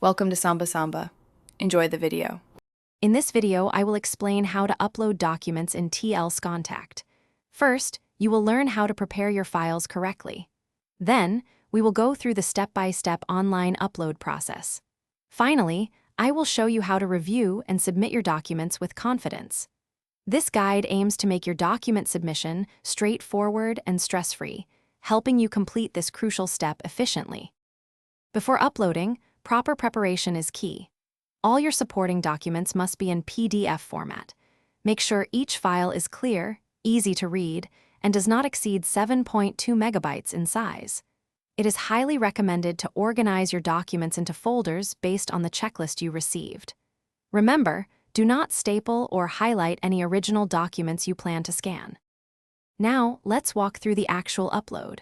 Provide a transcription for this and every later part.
Welcome to Samba Samba. Enjoy the video. In this video, I will explain how to upload documents in TLSContact. First, you will learn how to prepare your files correctly. Then, we will go through the step-by-step online upload process. Finally, I will show you how to review and submit your documents with confidence. This guide aims to make your document submission straightforward and stress-free, helping you complete this crucial step efficiently. Before uploading, proper preparation is key. All your supporting documents must be in PDF format. Make sure each file is clear, easy to read, and does not exceed 7.2 megabytes in size. It is highly recommended to organize your documents into folders based on the checklist you received. Remember, do not staple or highlight any original documents you plan to scan. Now, let's walk through the actual upload.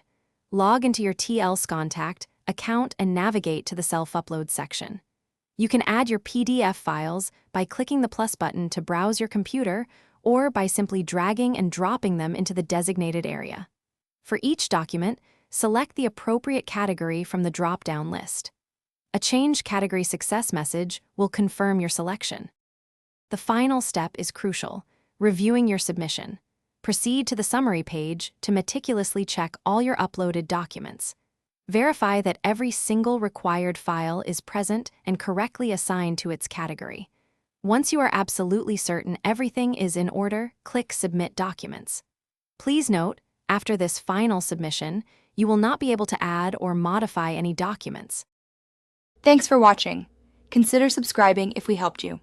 Log into your TLSContact account and navigate to the Self-Upload section. You can add your PDF files by clicking the plus button to browse your computer or by simply dragging and dropping them into the designated area. For each document, select the appropriate category from the drop-down list. A Change Category Success message will confirm your selection. The final step is crucial: reviewing your submission. Proceed to the summary page to meticulously check all your uploaded documents. Verify that every single required file is present and correctly assigned to its category. Once you are absolutely certain everything is in order, click Submit Documents. Please note, after this final submission, you will not be able to add or modify any documents. Thanks for watching. Consider subscribing if we helped you.